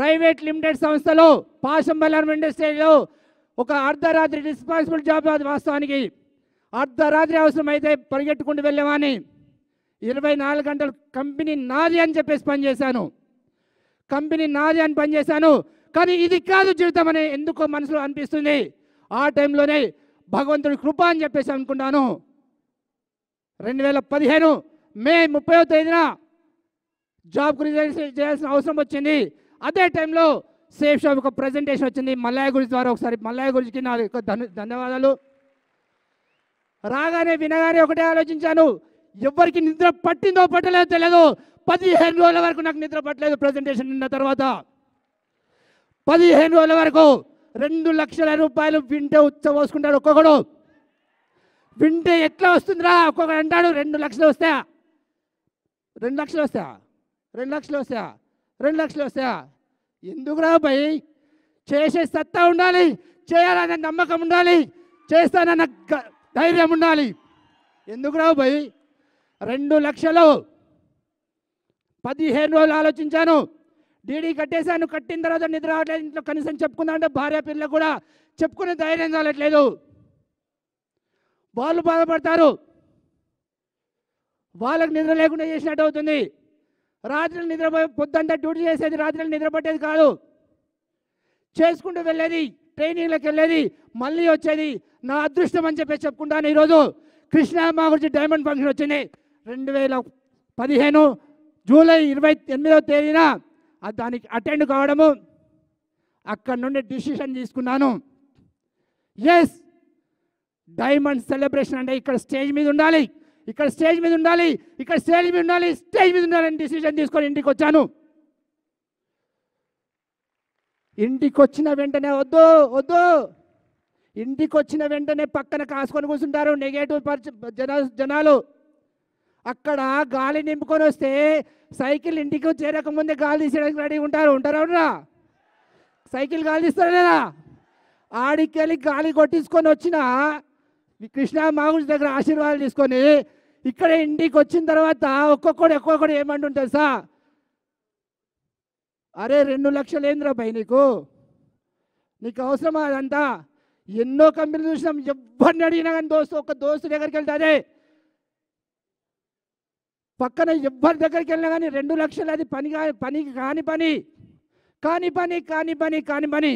Private limited సంస్థలో పాశంబల్లం ఇండస్ట్రీలో ఒక అర్ధరాత్రి రెస్పాన్సిబుల్ జాబ్. అది వాస్తవానికి అర్ధరాత్రి అవసరమైతే పరిగెట్టుకుంటూ వెళ్ళేవాని. 24 గంటలు కంపెనీ నాది అని చెప్పేసి పనిచేశాను. కంపెనీ నాది అని పనిచేశాను. కానీ ఇది కాదు జీవితం అని ఎందుకో మనసులో అనిపిస్తుంది. ఆ టైంలోనే భగవంతుడి కృప అని చెప్పేసి అనుకున్నాను. 2015 మే 30వ తేదీన జాబ్ గురించి చేయాల్సిన అవసరం వచ్చింది. అదే టైంలో సేఫ్ షాప్ ఒక ప్రజెంటేషన్ వచ్చింది మల్లయ్య గురించి ద్వారా. ఒకసారి మల్లయ్య గురించి నా యొక్క ధన్యవాదాలు. రాగానే వినగానే ఒకటే ఆలోచించాను, ఎవరికి నిద్ర పట్టిందో పట్టలేదో తెలియదు. 15 రోజుల వరకు నాకు నిద్ర పట్టలేదు. ప్రజెంటేషన్ నిన్న తర్వాత 15 రోజుల వరకు 2 లక్షల రూపాయలు వింటే ఉచ్చబోసుకుంటాడు ఒక్కొక్కడు. వింటే ఎట్లా వస్తుందిరా ఒక్కొక్కడు అంటాడు. 2 లక్షలు వస్తాయా, 2 లక్షలు వస్తాయా, 2 లక్షలు వస్తాయా, 2 లక్షలు వస్తాయా? ఎందుకురా భయ్? చేసే సత్తా ఉండాలి, చేయాలన్న నమ్మకం ఉండాలి, చేస్తానన్న ధైర్యం ఉండాలి. ఎందుకురా భయ్? 2 లక్షలు 15 రోజులు ఆలోచించాను. డీడీ కట్టేశాను. కట్టిన తర్వాత నిద్ర రావట్లేదు. ఇంట్లో కనీసం చెప్పుకుందా అంటే భార్య పిల్లలు కూడా చెప్పుకునే ధైర్యం కావట్లేదు. వాళ్ళు బాధపడతారు. వాళ్ళకి నిద్ర లేకుండా చేసినట్టు అవుతుంది. రాత్రులు నిద్రపోయి పొద్దుంతా డ్యూటీ చేసేది, రాత్రులు నిద్ర పట్టేది కాదు. చేసుకుంటూ వెళ్ళేది, ట్రైనింగ్లకు వెళ్ళేది, మళ్ళీ వచ్చేది. నా అదృష్టం అని చెప్పి చెప్పుకుంటాను. ఈరోజు కృష్ణమ్మ గురించి డైమండ్ ఫంక్షన్ వచ్చింది 2015 జూలై 28వ తేదీన. దానికి అటెండ్ కావడము, అక్కడి నుండి డిసిషన్ తీసుకున్నాను. ఎస్, డైమండ్ సెలబ్రేషన్ అంటే ఇక్కడ స్టేజ్ మీద ఉండాలి, ఇక్కడ స్టేజ్ మీద ఉండాలి, ఇక్కడ స్టేజ్ మీద ఉండాలి, స్టేజ్ మీద ఉండాలని డిసిషన్ తీసుకొని ఇంటికి వచ్చాను. ఇంటికి వచ్చిన వెంటనే వద్దు వద్దు, ఇంటికి వచ్చిన వెంటనే పక్కన కాసుకొని కూర్చుంటారు నెగటివ్ జనాలు. అక్కడ గాలి నింపుకొని వస్తే సైకిల్ ఇంటికి చేరకముందే గాలి తీసేయడానికి రెడీ ఉంటారా? సైకిల్ గాలి తీస్తారా లేదా? ఆడికెళ్ళి గాలి కొట్టించుకొని వచ్చిన కృష్ణ మాగుడి దగ్గర ఆశీర్వాదాలు తీసుకొని ఇక్కడ ఇంటికి వచ్చిన తర్వాత ఒక్కొక్కడు ఏమంటుంటుంది సార్, అరే 2 లక్షలు ఏంద్రా భయ్ నీకు అవసరమా అదంతా? ఎన్నో కంపెనీలు చూసినాం, ఎవరిని అడిగినా కానీ ఒక దోస్తు దగ్గరికి వెళ్తే అదే పక్కన ఎవ్వరి దగ్గరికి వెళ్ళినా కానీ 2 లక్షలు అది కాని పని.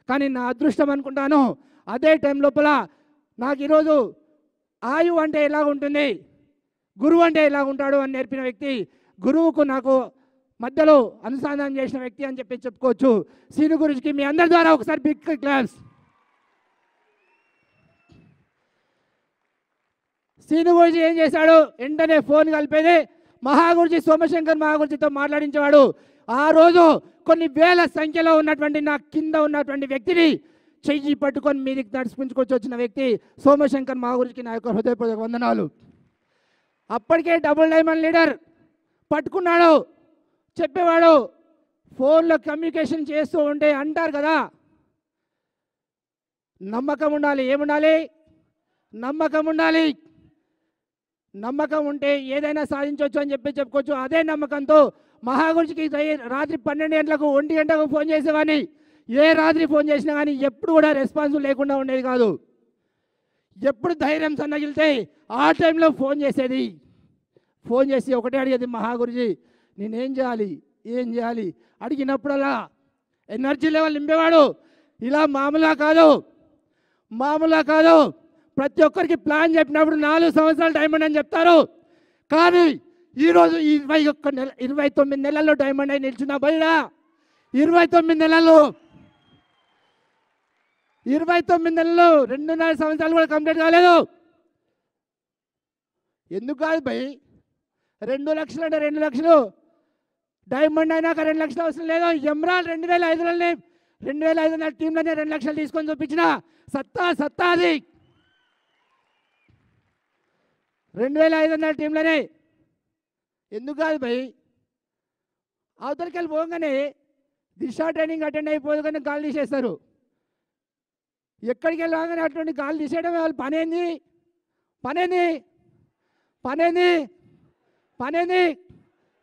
కానీ నా అదృష్టం అనుకుంటాను. అదే టైం లోపల నాకు ఈరోజు ఆయువు అంటే ఎలా ఉంటుంది, గురువు అంటే ఎలా ఉంటాడు అని నేర్పిన వ్యక్తి, గురువుకు నాకు మధ్యలో అనుసంధానం చేసిన వ్యక్తి అని చెప్పి చెప్పుకోవచ్చు. సీను గురుజీకి మీ అందరి ద్వారా ఒకసారి బిగ్ క్లాస్. సీను గురుజీ ఏం చేశాడు? వెంటనే ఫోన్ కలిపేది మహాగురుజీ సోమశంకర్ మహాగురుజీతో మాట్లాడించేవాడు. ఆ రోజు కొన్ని వేల సంఖ్యలో ఉన్నటువంటి నా కింద ఉన్నటువంటి వ్యక్తిని చెయ్యి పట్టుకొని మీదికి నడుచుకుంచుకొచ్చి వచ్చిన వ్యక్తి సోమశంకర్ మహాగురుజీకి నా యొక్క హృదయపూర్వక వందనాలు. అప్పటికే డబుల్ డైమండ్ లీడర్ పట్టుకున్నాడు, చెప్పేవాడు. ఫోన్లో కమ్యూనికేషన్ చేస్తూ ఉంటే అంటారు కదా, నమ్మకం ఉండాలి. ఏముండాలి? నమ్మకం ఉండాలి. నమ్మకం ఉంటే ఏదైనా సాధించవచ్చు అని చెప్పి చెప్పుకోవచ్చు. అదే నమ్మకంతో మహాగురుజీకి రాత్రి 12 గంటలకు 1 గంటకు ఫోన్ చేసేవాడిని. ఏ రాత్రి ఫోన్ చేసినా కానీ ఎప్పుడు కూడా రెస్పాన్స్ లేకుండా ఉండేది కాదు. ఎప్పుడు ధైర్యం సన్నగిలితే ఆ టైంలో ఫోన్ చేసేది. ఫోన్ చేసి ఒకటే అడిగేది, మహాగురుజీ నేనేం చేయాలి, ఏం చేయాలి? అడిగినప్పుడల్లా ఎనర్జీ లెవెల్ నింపేవాడు. ఇలా మామూలుగా కాదు. ప్రతి ఒక్కరికి ప్లాన్ చెప్పినప్పుడు 4 సంవత్సరాలు డైమండ్ అని చెప్తారు. కానీ ఈరోజు 29 నెలల్లో డైమండ్ అయి నిల్చున్నా బయట. 29 నెలలు 2.5 సంవత్సరాలు కూడా కంప్లీట్ కాలేదు. ఎందుకు కాదు భయ్? 2 లక్షలు అంటే 2 లక్షలు, డైమండ్ అయినాక 2 లక్షలు అవసరం లేదు. ఎమ్రాల్ 2005 టీంలోనే 2 లక్షలు తీసుకొని చూపించిన సత్తా అది. 2500 టీంలోనే. ఎందుకు కాదు భయ్? అవతలికి వెళ్ళి పోగానే దిశ ట్రైనింగ్ అటెండ్ అయిపోదు కానీ గాలి తీసేస్తారు. ఎక్కడికి వెళ్ళగానే అటువంటి గాలి తీసేయడమే వాళ్ళు పనేంది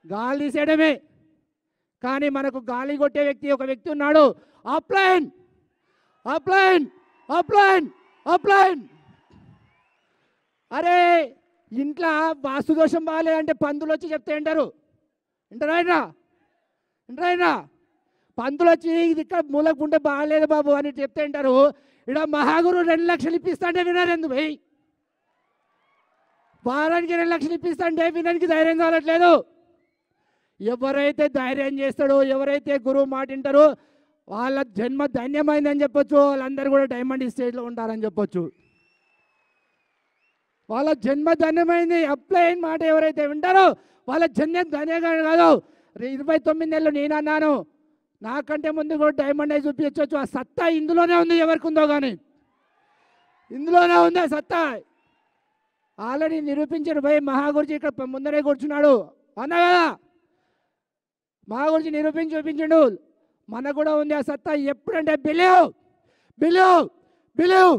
గాలి తీసేయడమే. కానీ మనకు గాలి కొట్టే వ్యక్తి ఒక వ్యక్తి ఉన్నాడు. Upline upline upline upline. అరే ఇంట్లో వాస్తు దోషం బాగాలేదంటే పంతులు వచ్చి చెప్తే వింటారు. వింటారా? పంతులు వచ్చి ఇది ఇక్కడ మూలకు ఉంటే బాగాలేదు బాబు అని చెప్తే వింటారు. ఇక్కడ మహాగురు 2 లక్షలు ఇప్పిస్తాంటే వినరు. ఎందుకు భయ్? వారానికి 2 లక్షలు ఇప్పిస్తాంటే వినడానికి ధైర్యం కావట్లేదు. ఎవరైతే ధైర్యం చేస్తాడో, ఎవరైతే గురువు మాట వింటారో వాళ్ళ జన్మ ధన్యమైందని చెప్పొచ్చు. వాళ్ళందరూ కూడా డైమండ్ స్టేజ్లో ఉంటారని చెప్పొచ్చు. వాళ్ళ జన్మ ధన్యమైంది. అప్లైన్ మాట ఎవరైతే వింటారో వాళ్ళ జన్మ ధన్యంగా కాదు. 29 నెలలు నేను అన్నాను, నాకంటే ముందు కూడా డైమండ్ అయి చూపించవచ్చు. ఆ సత్తా ఇందులోనే ఉంది. ఎవరికి ఉందో కానీ ఇందులోనే ఉంది ఆ సత్తా. ఆల్రెడీ నిరూపించారు భయ్. మహాగురుజీ ఇక్కడ ముందరే కూర్చున్నాడు అన్నా కదా. మహాగురుజీ నిరూపించి చూపించండు. మనకు కూడా ఉంది ఆ సత్తా. ఎప్పుడంటే బిలీవ్ బిలీవ్ బిలీవ్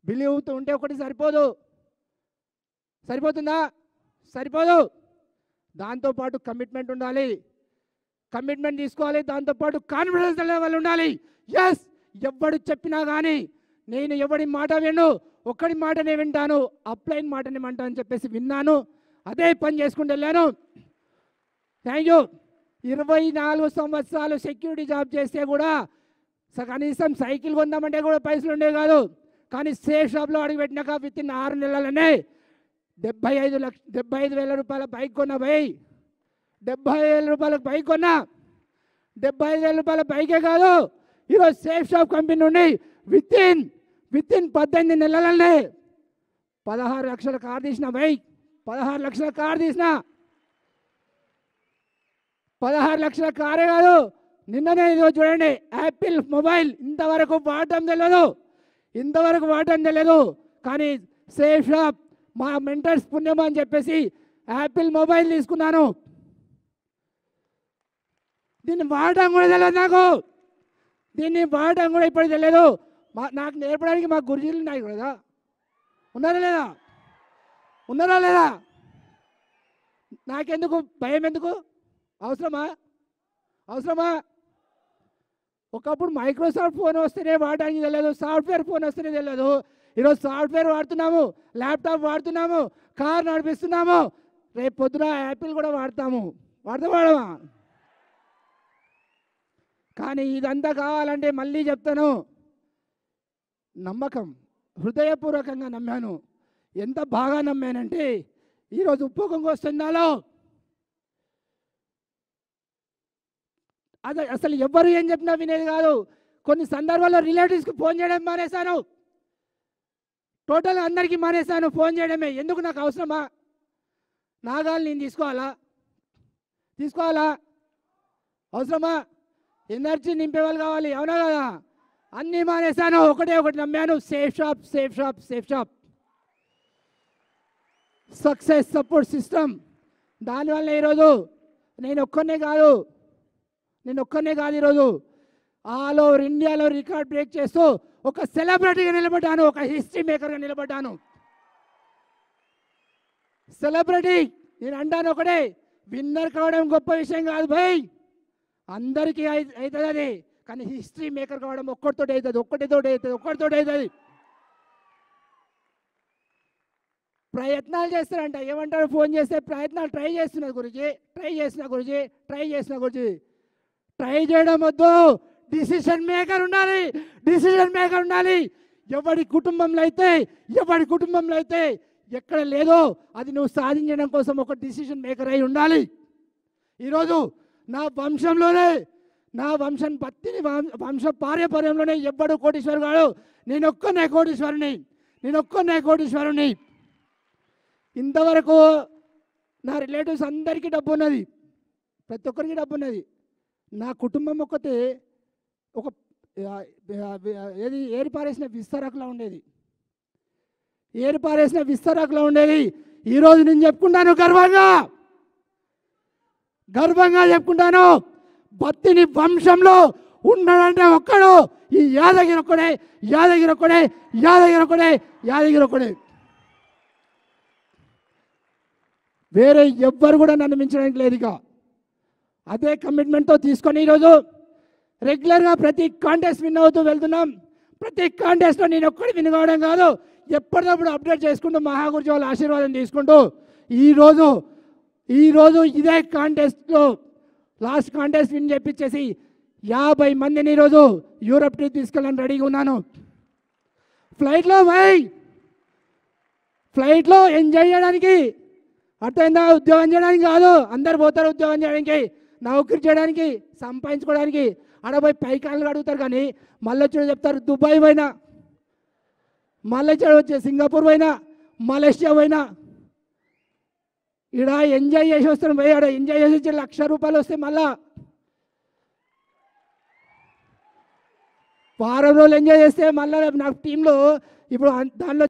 బిలీవ్తో ఉంటే ఒకటి సరిపోతుందా? సరిపోదు. దాంతోపాటు కమిట్మెంట్ ఉండాలి. కమిట్మెంట్ తీసుకోవాలి. దాంతోపాటు కాన్ఫిడెన్స్ లెవెల్ ఉండాలి. ఎస్, ఎవడు చెప్పినా కానీ నేను ఎవడి మాట విను, ఒక్కడి మాటనే వింటాను, అప్లైన్ మాటనే వింటాను అని చెప్పేసి విన్నాను. అదే పని చేసుకుంటూ వెళ్ళాను. Thank you. 24 సంవత్సరాలు సెక్యూరిటీ జాబ్ చేస్తే కూడా కనీసం సైకిల్ కొందామంటే కూడా పైసలు ఉండేవి కాదు. కానీ సేఫ్ షాప్లో అడుగుపెట్టినాక విత్ ఇన్ 6 నెలలనే 75,000 రూపాయల బైక్ కొన్నా భయ్. 75,000 రూపాయల బైక్ కొన్నా. 75,000 రూపాయల బైకే కాదు, ఈరోజు సేఫ్ షాప్ కంపెనీ నుండి విత్ ఇన్ 18 నెలలనే 16 లక్షల కార్ తీసిన బైక్. 16 లక్షల కార్ తీసిన. 16 లక్షల కారే కాదు, నిన్ననే ఇదో చూడండి యాపిల్ మొబైల్ ఇంతవరకు వాడటం తెలియదు. కానీ సేఫ్ షాప్ మా మెంటర్స్ పుణ్యం అని చెప్పేసి యాపిల్ మొబైల్ తీసుకున్నాను. దీన్ని వాడటం కూడా తెలియదు నాకు. దీన్ని వాడటం కూడా ఇప్పుడు తెలియదు. నాకు నేర్పడానికి మా గురుజీలు ఉన్నాయి కదా. ఉన్నారా లేదా? నాకెందుకు భయం? ఎందుకు? అవసరమా? ఒకప్పుడు మైక్రోసాఫ్ట్ ఫోన్ వస్తేనే వాడడానికి తెలియదు, సాఫ్ట్వేర్ ఫోన్ వస్తేనే తెలియదు. ఈరోజు సాఫ్ట్వేర్ వాడుతున్నాము, ల్యాప్టాప్ వాడుతున్నాము, కార్ నడిపిస్తున్నాము, రేపు పొద్దున యాపిల్ కూడా వాడతామా? కానీ ఇదంతా కావాలంటే మళ్ళీ చెప్తాను, నమ్మకం, హృదయపూర్వకంగా నమ్మాను. ఎంత బాగా నమ్మానంటే ఈరోజు ఉప్పొంగి వస్తుందాలో అది అసలు ఎవరు ఏం చెప్పినా వినేది కాదు. కొన్ని సందర్భాల్లో రిలేటివ్స్కి ఫోన్ చేయడం మానేశాను. టోటల్ అందరికీ మానేశాను ఫోన్ చేయడమే. ఎందుకు? నాకు అవసరమా? నాగాలు నేను తీసుకోవాలా? అవసరమా? ఎనర్జీ నింపేవాళ్ళు కావాలి, అవునా కదా? అన్నీ మానేశాను. ఒకటి నమ్మాను, safe shop success support system. దానివల్ల ఈరోజు నేను ఒక్కనే కాదు ఈరోజు ఆల్ ఓవర్ ఇండియాలో రికార్డ్ బ్రేక్ చేస్తూ ఒక సెలబ్రిటీగా నిలబడ్డాను, ఒక హిస్టరీ మేకర్గా నిలబడ్డాను. సెలబ్రిటీ నేను అంటాను ఒకటే, విన్నర్ కావడం గొప్ప విషయం కాదు భయ్, అందరికీ అవుతుంది అది. కానీ హిస్టరీ మేకర్ కావడం ఒక్కటితోటి అవుతుంది. ప్రయత్నాలు చేస్తారంట. ఏమంటారు? ఫోన్ చేస్తే ప్రయత్నాలు ట్రై చేస్తున్నా గురించి. ట్రై చేయడం వద్దు, డిసిషన్ మేకర్ ఉండాలి. ఎవరి కుటుంబంలో అయితే ఎక్కడ లేదో అది నువ్వు సాధించడం కోసం ఒక డిసిషన్ మేకర్ అయి ఉండాలి. ఈరోజు నా వంశం పత్తిని వంశ పారంపర్యంలోనే ఎవ్వడు కోటీశ్వరు కాడు. నేను ఒక్కనే కోటీశ్వరుని. ఇంతవరకు నా రిలేటివ్స్ అందరికీ డబ్బు ఉన్నది, ప్రతి ఒక్కరికి డబ్బు ఉన్నది. నా కుటుంబం ఒక్కతే ఒక ఏరిపారేసిన విస్తరకులా ఉండేది. ఈరోజు నేను చెప్పుకుంటాను, గర్వంగా చెప్పుకుంటాను, బత్తిని వంశంలో ఉన్నాడంటే ఒక్కడు ఈ యాదగిరి ఒక్కడే. వేరే ఎవ్వరు కూడా నన్ను మించడానికి లేదు. ఇక అదే కమిట్మెంట్తో తీసుకొని ఈరోజు రెగ్యులర్గా ప్రతి కాంటెస్ట్ విన్ అవుతూ వెళ్తున్నాం. ప్రతి కాంటెస్ట్లో నేను ఒక్కడి విన్ కావడం కాదు, ఎప్పటికప్పుడు అప్డేట్ చేసుకుంటూ మహాగురుజీ వాళ్ళ ఆశీర్వాదం తీసుకుంటూ ఈరోజు ఇదే కాంటెస్ట్లో లాస్ట్ కాంటెస్ట్ విన్ చెప్పించేసి 50 మందిని ఈరోజు యూరప్ ట్రిప్ తీసుకెళ్ళని రెడీగా ఉన్నాను. ఫ్లైట్లో ఎంజాయ్ చేయడానికి, అర్థమైందా? ఉద్యోగం చేయడానికి కాదు, అందరు పోతారు ఉద్యోగం చేయడానికి, నౌకరీ చేయడానికి, సంపాదించుకోవడానికి. ఆడపోయి పైకాళ్ళు అడుగుతారు కానీ మళ్ళీ వచ్చి చెప్తారు దుబాయ్ పోయినా, మళ్ళీ వచ్చి సింగపూర్ పోయినా, మలేషియా పోయినా. ఇక్కడ ఎంజాయ్ చేసి వస్తాను పోయి, ఆడ ఎంజాయ్ చేసి వచ్చి ₹1,00,000 వస్తే మళ్ళా వారం రోజులు ఎంజాయ్ చేస్తే మళ్ళీ నాకు టీంలో ఇప్పుడు దానిలో